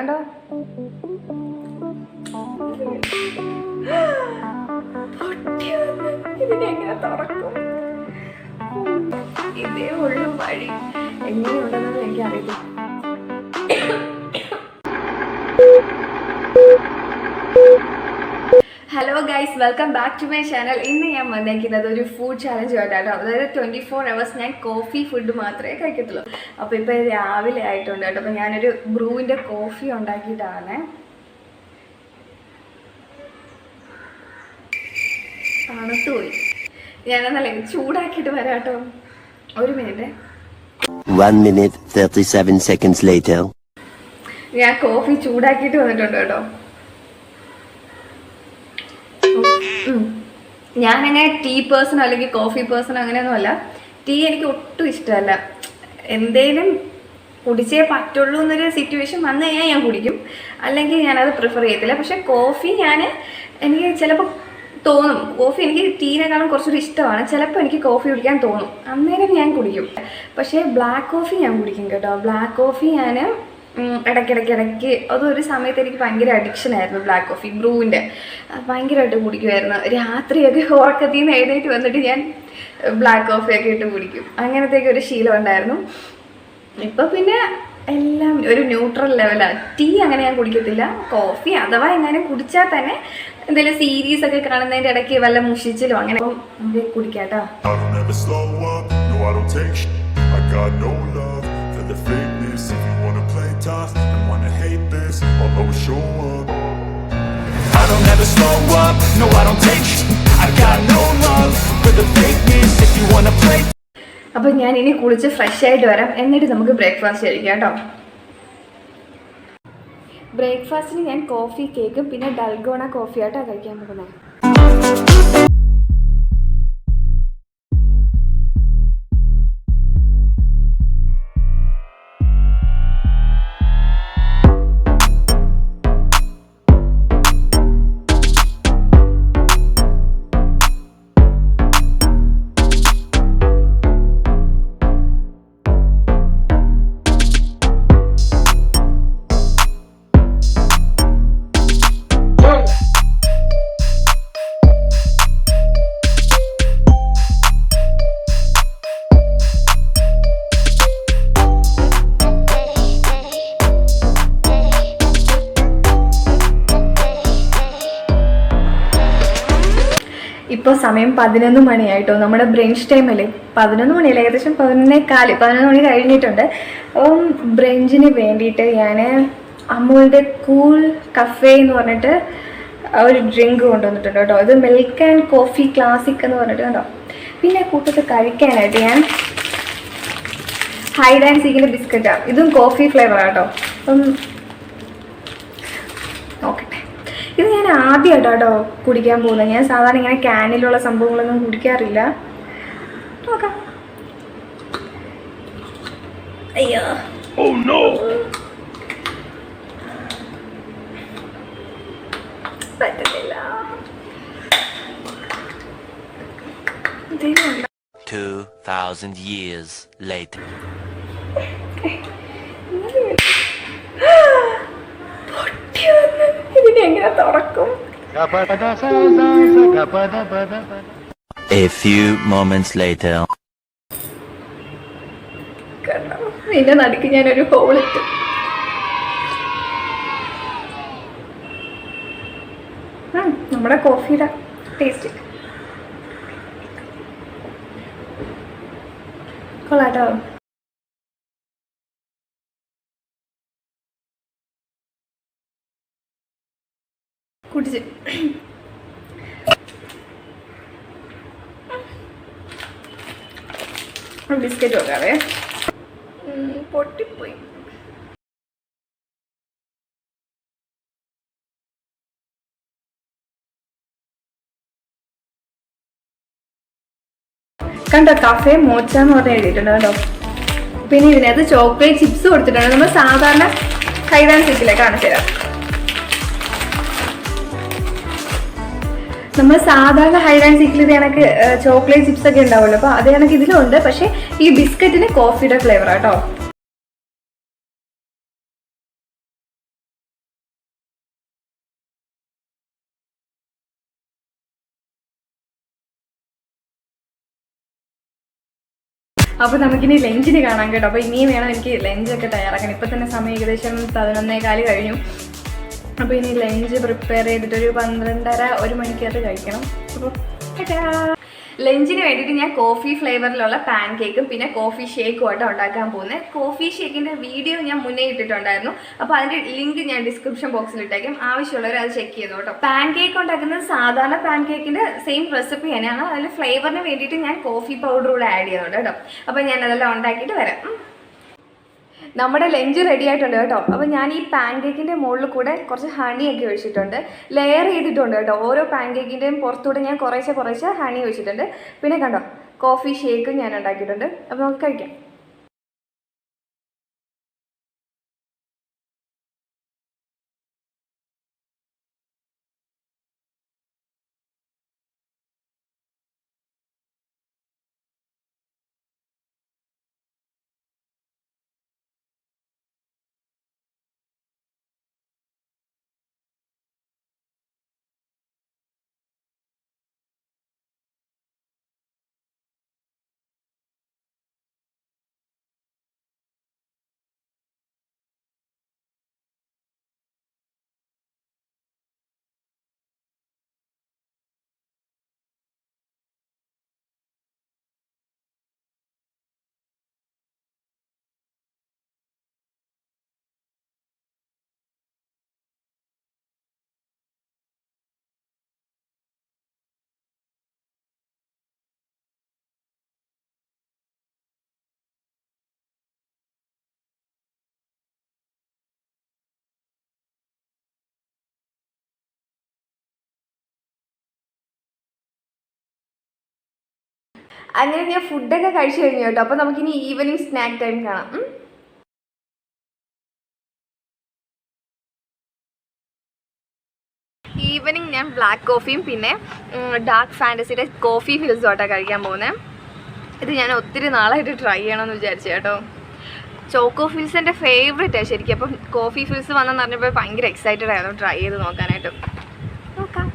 കണ്ടോ. ഇതിനെങ്ങനെ തുറക്കും? ഇതേ ഉള്ളു വഴി. എങ്ങനെയുണ്ടെന്ന് എനിക്കറിയില്ല. Hello guys, welcome back to my channel. ഇന്ന് ഞാൻ വന്നേക്കുന്നത് ഒരു ഫുഡ് ചാലഞ്ചുമായിട്ടാണ്. അതായത് 24 hours ഞാൻ കോഫി ഫുഡ് മാത്രമേ കഴിക്കത്തുള്ളൂ. അപ്പോൾ ഇപ്പോൾ രാവിലെ ആയിട്ടുണ്ട് കേട്ടോ. അപ്പോൾ ഞാനൊരു ബ്രൂവിൻ്റെ കോഫി ഉണ്ടാക്കിയിട്ടാണ്. തണുത്തുപോയി. ഞാനെന്നല്ലേ ചൂടാക്കിയിട്ട് വരാം കേട്ടോ. ഒരു മിനിറ്റ്. 1 minute 37 seconds later. ഞാൻ കോഫി ചൂടാക്കിയിട്ട് വന്നിട്ടുണ്ട് കേട്ടോ. ഞാനങ്ങനെ ടീ പേഴ്സൺ അല്ലെങ്കിൽ കോഫി പേഴ്സൺ അങ്ങനെയൊന്നുമല്ല. ടീ എനിക്ക് ഒട്ടും ഇഷ്ടമല്ല. എന്തേലും കുടിച്ചേ പറ്റുള്ളൂ എന്നൊരു സിറ്റുവേഷൻ വന്നു കഴിഞ്ഞാൽ ഞാൻ കുടിക്കും, അല്ലെങ്കിൽ ഞാനത് പ്രിഫർ ചെയ്യത്തില്ല. പക്ഷെ കോഫി എനിക്ക് ചിലപ്പോൾ തോന്നും, കോഫി എനിക്ക് ടീനേക്കാളും കുറച്ചുകൂടി ഇഷ്ടമാണ്. ചിലപ്പോൾ എനിക്ക് കോഫി കുടിക്കാൻ തോന്നും, അന്നേരം ഞാൻ കുടിക്കും. പക്ഷേ ബ്ലാക്ക് കോഫി ഞാൻ കുടിക്കും കേട്ടോ. ബ്ലാക്ക് കോഫി ഞാൻ ഇടയ്ക്ക് അതൊരു സമയത്ത് എനിക്ക് ഭയങ്കര അഡിക്ഷൻ ആയിരുന്നു. ബ്ലാക്ക് കോഫി ബ്രൂവിൻ്റെ ഭയങ്കരമായിട്ട് കുടിക്കുമായിരുന്നു. രാത്രിയൊക്കെ ഉറക്കത്തിൽ നിന്ന് എഴുന്നേറ്റ് വന്നിട്ട് ഞാൻ ബ്ലാക്ക് കോഫിയൊക്കെ ഇട്ട് കുടിക്കും. അങ്ങനത്തേക്ക് ഒരു ശീലം ഉണ്ടായിരുന്നു. ഇപ്പം പിന്നെ എല്ലാം ഒരു ന്യൂട്രൽ ലെവലാണ്. ടീ അങ്ങനെ ഞാൻ കുടിക്കത്തില്ല. കോഫി അഥവാ എങ്ങനെ കുടിച്ചാൽ തന്നെ എന്തെങ്കിലും സീരീസ് ഒക്കെ കാണുന്നതിൻ്റെ ഇടയ്ക്ക് വല്ല മുഷിച്ചിലോ അങ്ങനെ നമുക്ക് കുടിക്കാട്ടോ. The fakeness, if you wanna play tough and wanna hate this, I'll always show up. I don't ever slow up, no I don't take shit. I got no love for the fakeness, if you wanna play. അപ്പോൾ ഞാൻ ഇനി കുളിച്ച് fresh ആയിട്ട് വരാം, എന്നിട്ട് നമുക്ക് breakfast കഴിക്കാം കേട്ടോ. ബ്രേക്ക്ഫാസ്റ്റിന് ഞാൻ കോഫി കേക്കും പിന്നെ ഡൽഗോണ കോഫി ആയിട്ടാണ് കഴിക്കാൻ പോകുന്നത്. ഇപ്പോൾ സമയം 11 മണിയായിട്ടോ. നമ്മുടെ ബ്രഞ്ച് ടൈമല്ലേ, 11 മണിയല്ല, ഏകദേശം 11:15 മണി കഴിഞ്ഞിട്ടുണ്ട്. അപ്പം ബ്രഞ്ചിന് വേണ്ടിയിട്ട് ഞാൻ അമൂലിൻ്റെ കൂൾ കഫേ എന്ന് പറഞ്ഞിട്ട് ഒരു ഡ്രിങ്ക് കൊണ്ടുവന്നിട്ടുണ്ട് കേട്ടോ. ഇത് മിൽക്ക് ആൻഡ് കോഫി ക്ലാസിക് എന്ന് പറഞ്ഞിട്ട് കേട്ടോ. പിന്നെ കൂട്ടത്തിൽ കഴിക്കാനായിട്ട് ഞാൻ ഹൈഡ് ആൻഡ് സീക്കിൻ്റെ ബിസ്ക്കറ്റാണ്. ഇതും കോഫി ഫ്ലേവറാണ് കേട്ടോ. അപ്പം നോക്കട്ടെ. ഇത് ഞാൻ ആദ്യമായിട്ടോ കുടിക്കാൻ പോകുന്നത്. ഞാൻ സാധാരണ ഇങ്ങനെ ക്യാനിലുള്ള സംഭവങ്ങളൊന്നും കുടിക്കാറില്ല. നോക്കാം. അയ്യോ, പറ്റുന്നില്ല. 2000 years later. ഇതിനെങ്ങനെ തുറക്കും? A few moments later. ഇതിന്റെ നടുക്ക് ഞാനൊരു ഹോളിട്ടു. നമ്മുടെ കോഫിയുടെ ടേസ്റ്റ് കൊള്ളാട്ടോ. കുടിച്ച് ബിസ്ക്കറ്റ് നോക്കാവേ. പൊട്ടിപ്പോയി. കണ്ടോ, കഫേ മോച്ച എന്ന് പറഞ്ഞ് എഴുതിയിട്ടുണ്ട് കേട്ടോ. പിന്നെ ഇതിനകത്ത് ചോക്ലേറ്റ് ചിപ്സ് കൊടുത്തിട്ടുണ്ട്. നമ്മൾ സാധാരണ ഹൈഡ് ആൻഡ് സീക്കിലെ കാണിച്ചു തരാം. നമ്മൾ സാധാരണ ഹൈഡ് ആൻഡ് സീക്കിൽ ഇത് കണക്ക് ചോക്ലേറ്റ് ചിപ്സ് ഒക്കെ ഉണ്ടാവുമല്ലോ, അപ്പോൾ അത് കണക്ക് ഇതിലുണ്ട്. പക്ഷേ ഈ ബിസ്ക്കറ്റിന് കോഫിയുടെ ഫ്ലേവർ ആട്ടോ. അപ്പോൾ നമുക്കിനി ലഞ്ചിന് കാണാൻ കേട്ടോ. അപ്പോൾ ഇനിയും വേണം എനിക്ക് ലഞ്ചൊക്കെ തയ്യാറാക്കാൻ. ഇപ്പം തന്നെ സമയം ഏകദേശം 11:15 കഴിഞ്ഞു. അപ്പോൾ ഇനി ലഞ്ച് പ്രിപ്പയർ ചെയ്തിട്ടൊരു 12:30 1 മണിക്കകത്ത് കഴിക്കണം. അപ്പോൾ ലഞ്ചിന് വേണ്ടിയിട്ട് ഞാൻ കോഫി ഫ്ലേവറിലുള്ള പാൻ കേക്കും പിന്നെ കോഫി ഷേക്കും ആയിട്ട് ഉണ്ടാക്കാൻ പോകുന്നത്. കോഫി ഷേക്കിൻ്റെ വീഡിയോ ഞാൻ മുന്നേ ഇട്ടിട്ടുണ്ടായിരുന്നു. അപ്പോൾ അതിൻ്റെ ലിങ്ക് ഞാൻ ഡിസ്ക്രിപ്ഷൻ ബോക്സിൽ ഇട്ടേക്കും. ആവശ്യമുള്ളവർ അത് ചെക്ക് ചെയ്തു കേട്ടോ. പാൻ കേക്ക് ഉണ്ടാക്കുന്നത് സാധാരണ പാൻ കേക്കിൻ്റെ സെയിം റെസിപ്പി തന്നെയാണ്. അതിൽ ഫ്ലേവറിന് വേണ്ടിയിട്ട് ഞാൻ കോഫി പൗഡർ കൂടെ ആഡ് ചെയ്യുന്നുണ്ട് കേട്ടോ. അപ്പോൾ ഞാൻ അതെല്ലാം ഉണ്ടാക്കിയിട്ട് വരാം. നമ്മുടെ ലഞ്ച് റെഡി ആയിട്ടുണ്ട് കേട്ടോ. അപ്പോൾ ഞാൻ ഈ പാൻ കേക്കിൻ്റെ മുകളിൽ കൂടെ കുറച്ച് ഹണിയൊക്കെ ഒഴിച്ചിട്ടുണ്ട്. ലെയർ ചെയ്തിട്ടുണ്ട് കേട്ടോ. ഓരോ പാൻ കേക്കിൻ്റെയും പുറത്തൂടെ ഞാൻ കുറേശ്ശെ ഹണി ഒഴിച്ചിട്ടുണ്ട്. പിന്നെ കണ്ടോ കോഫി ഷേക്കും ഞാൻ ഉണ്ടാക്കിയിട്ടുണ്ട്. അപ്പോൾ നമുക്ക് കഴിക്കാം. അങ്ങനെ ഞാൻ ഫുഡൊക്കെ കഴിച്ചു കഴിഞ്ഞു കേട്ടോ. അപ്പോൾ നമുക്കിനി ഈവനിങ് സ്നാക്ക് ടൈം കാണാം. ഈവനിങ് ഞാൻ ബ്ലാക്ക് കോഫിയും പിന്നെ ഡാർക്ക് ഫാൻറ്റസിയുടെ കോഫി ഫിൽസുമായിട്ടാണ് കഴിക്കാൻ പോകുന്നത്. ഇത് ഞാൻ ഒത്തിരി നാളായിട്ട് ട്രൈ ചെയ്യണമെന്ന് വിചാരിച്ചു കേട്ടോ. ചോക്കോ ഫിൽസ് എൻ്റെ ഫേവറേറ്റാണ് ശരിക്കും. അപ്പം കോഫി ഫിൽസ് വന്നെന്ന് പറഞ്ഞപ്പോൾ ഭയങ്കര എക്സൈറ്റഡ് ആയിരുന്നു ട്രൈ ചെയ്ത് നോക്കാനായിട്ട്. നോക്കാം.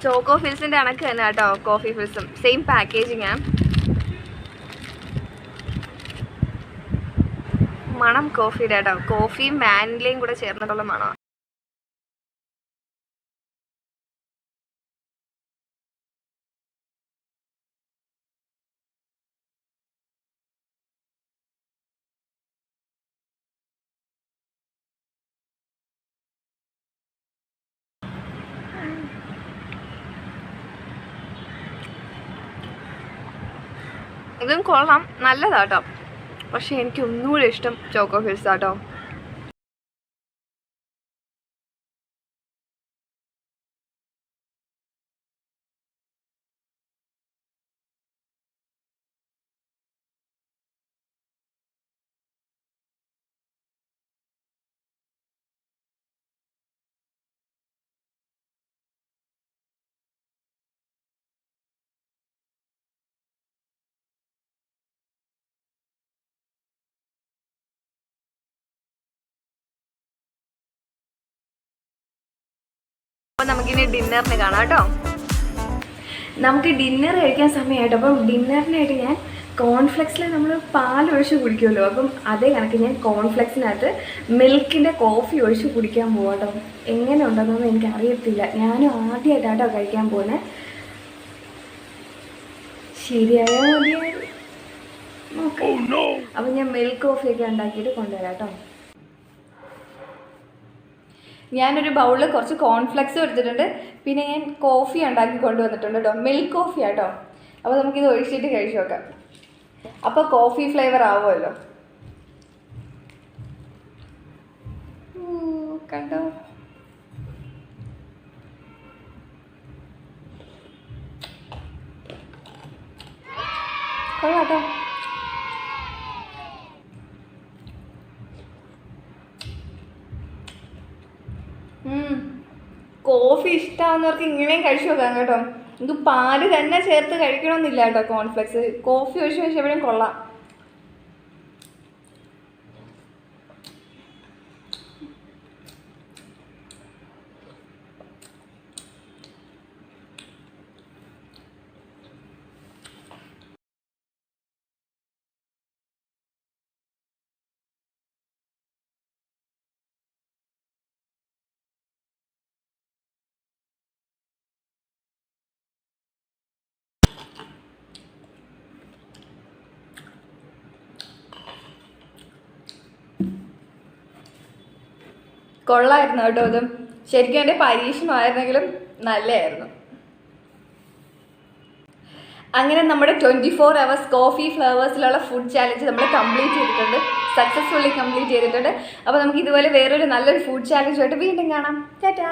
ചോക്കോ ഫിൽസിൻ്റെ കണക്ക് തന്നെ കേട്ടോ കോഫി ഫിൽസും. Same packaging. മണം കോഫിയുടെ കേട്ടോ. കോഫിയും വാനിലയും കൂടെ ചേർന്നിട്ടുള്ള മണം. ഇതും കൊള്ളാം, നല്ലതാട്ടോ. പക്ഷെ എനിക്ക് ഒന്നുകൂടി ഇഷ്ടം ചോക്കോ ഫിൽസ് ആട്ടോ. അപ്പോൾ നമുക്കിനി ഡിന്നറിന് കാണാം കേട്ടോ. നമുക്ക് ഡിന്നർ കഴിക്കാൻ സമയമായിട്ട്. അപ്പം ഡിന്നറിനായിട്ട് ഞാൻ കോൺഫ്ലെക്സിൽ നമ്മൾ പാലൊഴിച്ച് കുടിക്കുമല്ലോ. അപ്പം അതേ കണക്ക് ഞാൻ കോൺഫ്ലെക്സിനകത്ത് മിൽക്കിൻ്റെ കോഫി ഒഴിച്ച് കുടിക്കാൻ പോകാം കേട്ടോ. എങ്ങനെ ഉണ്ടെന്നൊന്നും എനിക്കറിയത്തില്ല. ഞാനും ആദ്യമായിട്ടാട്ടോ കഴിക്കാൻ പോകുന്നത്. ശരിയായാൽ മതിയായിരുന്നു. നോക്കാം. അപ്പം ഞാൻ മിൽക്ക് കോഫിയൊക്കെ ഉണ്ടാക്കിയിട്ട് കൊണ്ടുവരാം കേട്ടോ. ഞാനൊരു ബൗളിൽ കുറച്ച് കോൺഫ്ലെക്സും എടുത്തിട്ടുണ്ട്. പിന്നെ ഞാൻ കോഫി ഉണ്ടാക്കി കൊണ്ടുവന്നിട്ടുണ്ട് കേട്ടോ. മിൽക്ക് കോഫി ആട്ടോ. അപ്പോൾ നമുക്കിത് ഒഴിച്ചിട്ട് കഴിച്ചു നോക്കാം. അപ്പോൾ കോഫി ഫ്ലേവർ ആവുമല്ലോ. കണ്ടോ? കൊള്ളാട്ടോ. കോഫി ഇഷ്ടമാകുന്നവർക്ക് ഇങ്ങനെയും കഴിച്ചു നോക്കാം കേട്ടോ. ഇത് പാല് തന്നെ ചേർത്ത് കഴിക്കണമെന്നില്ല കേട്ടോ. കോൺഫ്ലെക്സ് കോഫി ഒഴിച്ച് കഴിച്ചപ്പോഴും കൊള്ളാം. കൊള്ളായിരുന്നു കേട്ടോ അതും. ശരിക്കും എൻ്റെ പരീക്ഷണമായിരുന്നെങ്കിലും നല്ലതായിരുന്നു. അങ്ങനെ നമ്മുടെ 24 hours കോഫി ഫ്ലേവേഴ്സിലുള്ള ഫുഡ് ചാലഞ്ച് നമ്മൾ കംപ്ലീറ്റ് ചെയ്തിട്ടുണ്ട്, സക്സസ്ഫുള്ളി കംപ്ലീറ്റ് ചെയ്തിട്ടുണ്ട്. അപ്പോൾ നമുക്ക് ഇതുപോലെ വേറൊരു നല്ലൊരു ഫുഡ് ചാലഞ്ചുമായിട്ട് വീണ്ടും കാണാം. ടാറ്റാ.